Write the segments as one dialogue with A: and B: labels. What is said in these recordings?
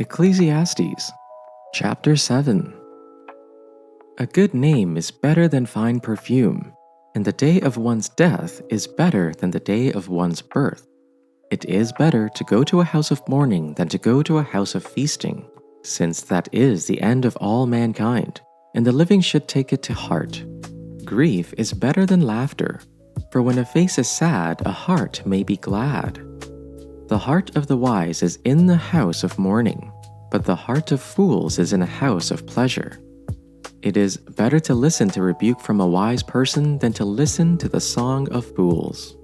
A: Ecclesiastes Chapter 7. A good name is better than fine perfume, and the day of one's death is better than the day of one's birth. It is better to go to a house of mourning than to go to a house of feasting, since that is the end of all mankind, and the living should take it to heart. Grief is better than laughter, for when a face is sad, a heart may be glad. The heart of the wise is in the house of mourning, but the heart of fools is in a house of pleasure. It is better to listen to rebuke from a wise person than to listen to the song of fools.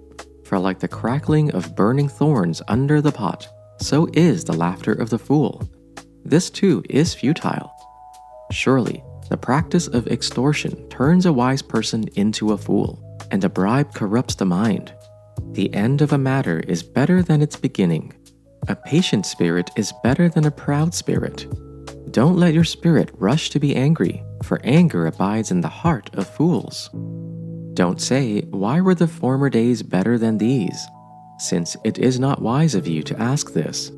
A: For like the crackling of burning thorns under the pot, so is the laughter of the fool. This too is futile. Surely, the practice of extortion turns a wise person into a fool, and a bribe corrupts the mind. The end of a matter is better than its beginning. A patient spirit is better than a proud spirit. Don't let your spirit rush to be angry, for anger abides in the heart of fools. Don't say, "Why were the former days better than these?" since it is not wise of you to ask this.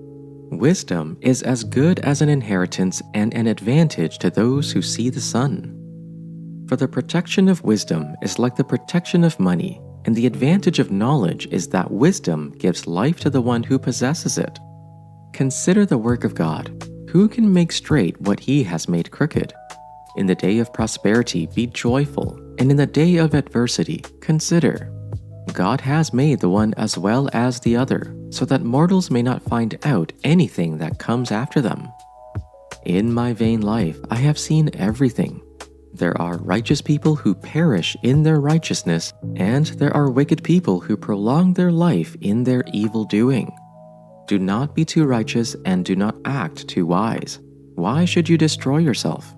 A: Wisdom is as good as an inheritance and an advantage to those who see the sun. For the protection of wisdom is like the protection of money, and the advantage of knowledge is that wisdom gives life to the one who possesses it. Consider the work of God. Who can make straight what he has made crooked? In the day of prosperity be joyful, and in the day of adversity consider. God has made the one as well as the other, so that mortals may not find out anything that comes after them. In my vain life I have seen everything. There are righteous people who perish in their righteousness, and there are wicked people who prolong their life in their evil doing. Do not be too righteous and do not act too wise. Why should you destroy yourself?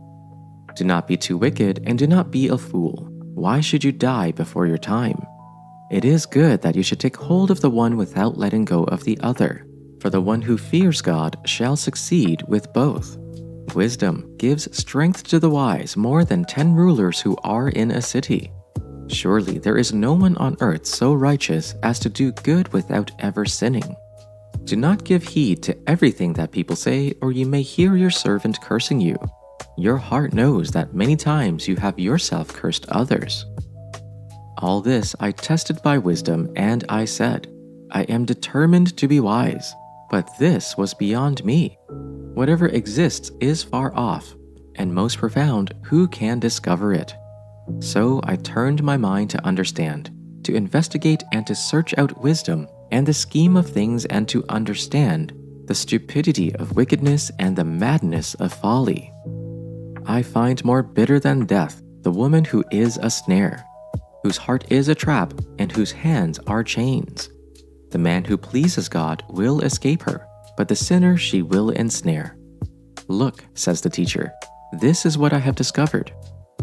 A: Do not be too wicked and do not be a fool. Why should you die before your time? It is good that you should take hold of the one without letting go of the other, for the one who fears God shall succeed with both. Wisdom gives strength to the wise more than 10 rulers who are in a city. Surely there is no one on earth so righteous as to do good without ever sinning. Do not give heed to everything that people say, or you may hear your servant cursing you. Your heart knows that many times you have yourself cursed others. All this I tested by wisdom, and I said, I am determined to be wise, but this was beyond me. Whatever exists is far off, and most profound, who can discover it? So I turned my mind to understand, to investigate and to search out wisdom and the scheme of things, and to understand the stupidity of wickedness and the madness of folly. I find more bitter than death the woman who is a snare, whose heart is a trap and whose hands are chains. The man who pleases God will escape her, but the sinner she will ensnare. Look, says the teacher, this is what I have discovered.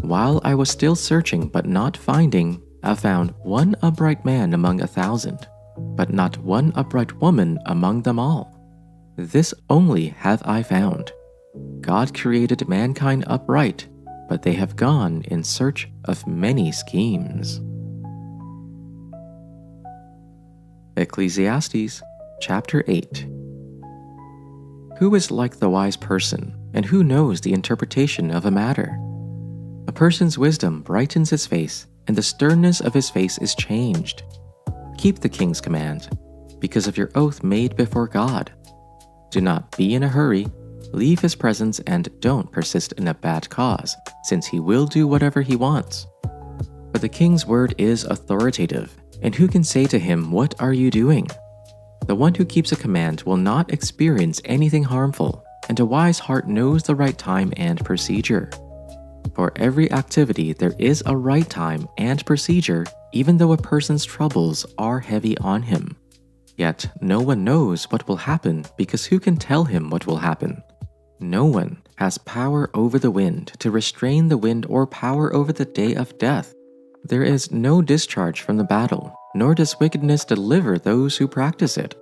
A: While I was still searching but not finding, I found one upright man among 1,000, but not one upright woman among them all. This only have I found. God created mankind upright, but they have gone in search of many schemes. Ecclesiastes Chapter 8. Who is like the wise person, and who knows the interpretation of a matter? A person's wisdom brightens his face, and the sternness of his face is changed. Keep the king's command, because of your oath made before God. Do not be in a hurry, leave his presence, and don't persist in a bad cause, since he will do whatever he wants. But the king's word is authoritative, and who can say to him, "What are you doing?" The one who keeps a command will not experience anything harmful, and a wise heart knows the right time and procedure. For every activity there is a right time and procedure, even though a person's troubles are heavy on him. Yet no one knows what will happen, because who can tell him what will happen? No one has power over the wind to restrain the wind, or power over the day of death. There is no discharge from the battle, nor does wickedness deliver those who practice it.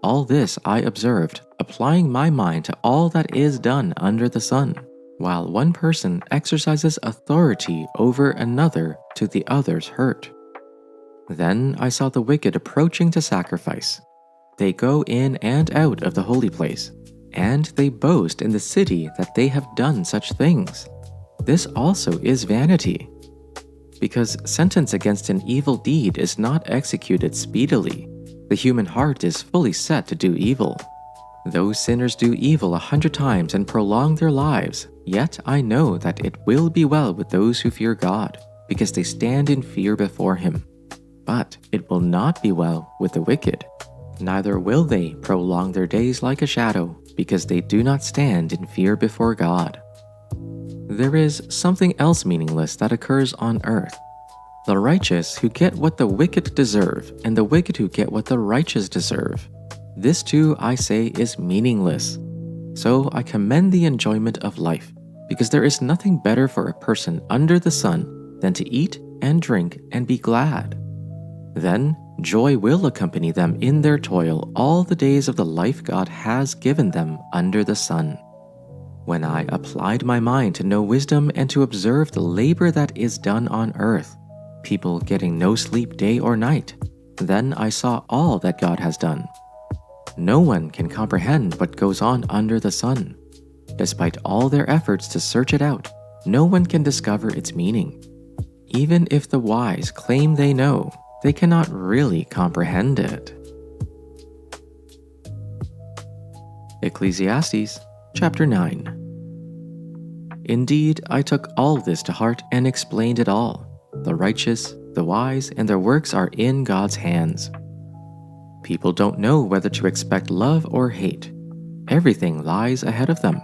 A: All this I observed, applying my mind to all that is done under the sun, while one person exercises authority over another to the other's hurt. Then I saw the wicked approaching to sacrifice. They go in and out of the holy place, and they boast in the city that they have done such things. This also is vanity. Because sentence against an evil deed is not executed speedily, the human heart is fully set to do evil. Though sinners do evil 100 times and prolong their lives, yet I know that it will be well with those who fear God, because they stand in fear before Him. But it will not be well with the wicked, neither will they prolong their days like a shadow, because they do not stand in fear before God. There is something else meaningless that occurs on earth. The righteous who get what the wicked deserve, and the wicked who get what the righteous deserve. This too, I say, is meaningless. So I commend the enjoyment of life, because there is nothing better for a person under the sun than to eat and drink and be glad. Then joy will accompany them in their toil all the days of the life God has given them under the sun. When I applied my mind to know wisdom and to observe the labor that is done on earth, people getting no sleep day or night, then I saw all that God has done. No one can comprehend what goes on under the sun. Despite all their efforts to search it out, no one can discover its meaning. Even if the wise claim they know, they cannot really comprehend it. Ecclesiastes Chapter 9. Indeed, I took all this to heart and explained it all. The righteous, the wise, and their works are in God's hands. People don't know whether to expect love or hate. Everything lies ahead of them.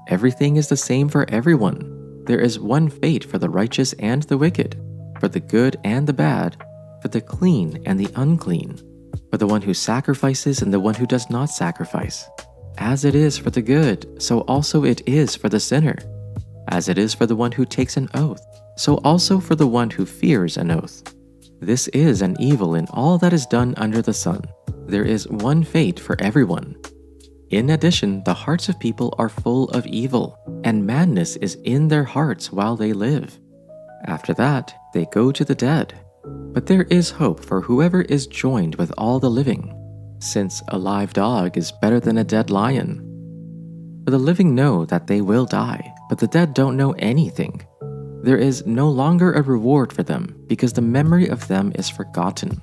A: Everything is the same for everyone. There is one fate for the righteous and the wicked, for the good and the bad, for the clean and the unclean, for the one who sacrifices and the one who does not sacrifice. As it is for the good, so also it is for the sinner. As it is for the one who takes an oath, so also for the one who fears an oath. This is an evil in all that is done under the sun. There is one fate for everyone. In addition, the hearts of people are full of evil, and madness is in their hearts while they live. After that, they go to the dead. But there is hope for whoever is joined with all the living, since a live dog is better than a dead lion. For the living know that they will die, but the dead don't know anything. There is no longer a reward for them, because the memory of them is forgotten.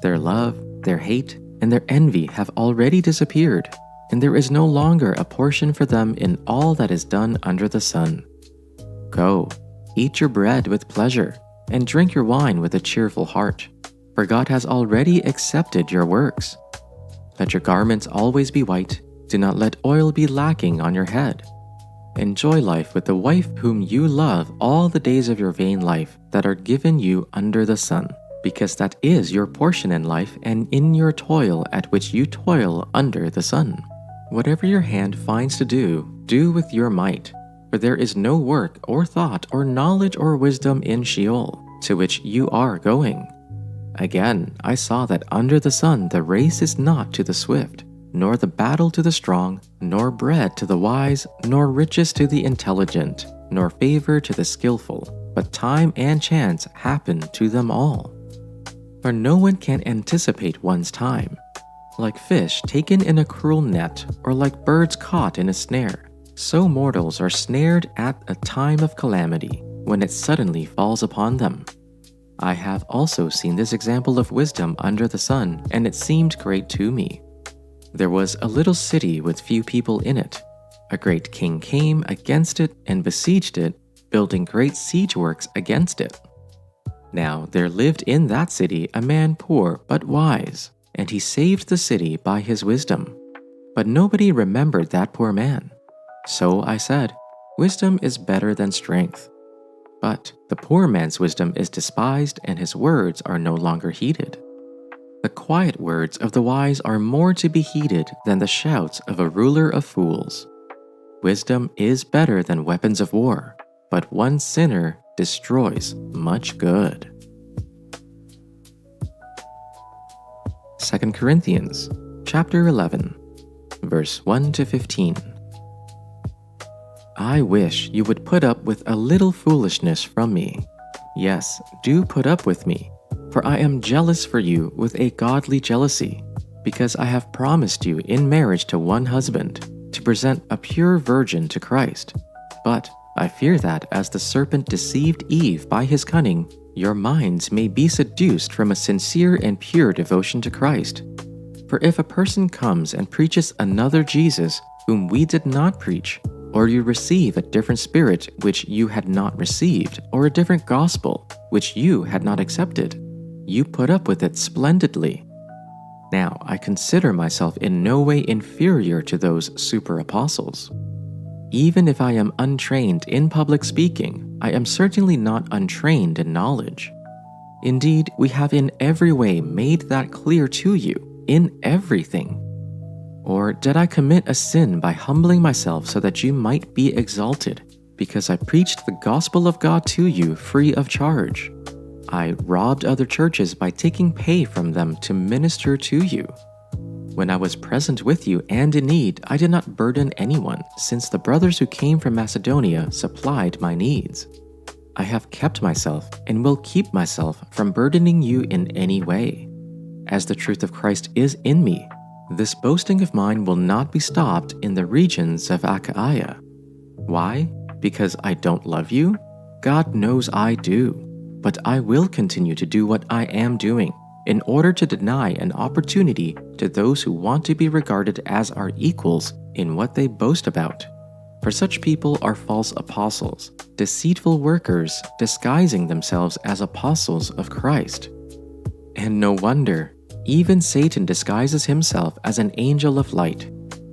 A: Their love, their hate, and their envy have already disappeared, and there is no longer a portion for them in all that is done under the sun. Go, eat your bread with pleasure, and drink your wine with a cheerful heart, for God has already accepted your works. Let your garments always be white, do not let oil be lacking on your head. Enjoy life with the wife whom you love all the days of your vain life that are given you under the sun, because that is your portion in life and in your toil at which you toil under the sun. Whatever your hand finds to do, do with your might, for there is no work or thought or knowledge or wisdom in Sheol, to which you are going. Again, I saw that under the sun the race is not to the swift, nor the battle to the strong, nor bread to the wise, nor riches to the intelligent, nor favor to the skillful, but time and chance happen to them all. For no one can anticipate one's time. Like fish taken in a cruel net, or like birds caught in a snare, so mortals are snared at a time of calamity, when it suddenly falls upon them. I have also seen this example of wisdom under the sun, and it seemed great to me. There was a little city with few people in it. A great king came against it and besieged it, building great siege works against it. Now there lived in that city a man poor but wise, and he saved the city by his wisdom. But nobody remembered that poor man. So I said, wisdom is better than strength. But the poor man's wisdom is despised, and his words are no longer heeded. The quiet words of the wise are more to be heeded than the shouts of a ruler of fools. Wisdom is better than weapons of war, but one sinner destroys much good. 2 Corinthians Chapter 11, verse 1 to 15. I wish you would put up with a little foolishness from me. Yes, do put up with me, for I am jealous for you with a godly jealousy, because I have promised you in marriage to one husband, to present a pure virgin to Christ. But I fear that as the serpent deceived Eve by his cunning, your minds may be seduced from a sincere and pure devotion to Christ. For if a person comes and preaches another Jesus whom we did not preach, or you receive a different spirit which you had not received, or a different gospel which you had not accepted, you put up with it splendidly. Now I consider myself in no way inferior to those super apostles. Even if I am untrained in public speaking, I am certainly not untrained in knowledge. Indeed, we have in every way made that clear to you, in everything. Or did I commit a sin by humbling myself so that you might be exalted, because I preached the gospel of God to you free of charge? I robbed other churches by taking pay from them to minister to you. When I was present with you and in need, I did not burden anyone, since the brothers who came from Macedonia supplied my needs. I have kept myself and will keep myself from burdening you in any way. As the truth of Christ is in me, this boasting of mine will not be stopped in the regions of Achaia. Why? Because I don't love you? God knows I do. But I will continue to do what I am doing, in order to deny an opportunity to those who want to be regarded as our equals in what they boast about. For such people are false apostles, deceitful workers disguising themselves as apostles of Christ. And no wonder, even Satan disguises himself as an angel of light.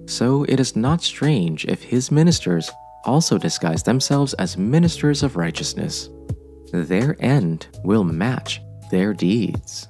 A: So it is not strange if his ministers also disguise themselves as ministers of righteousness. Their end will match their deeds.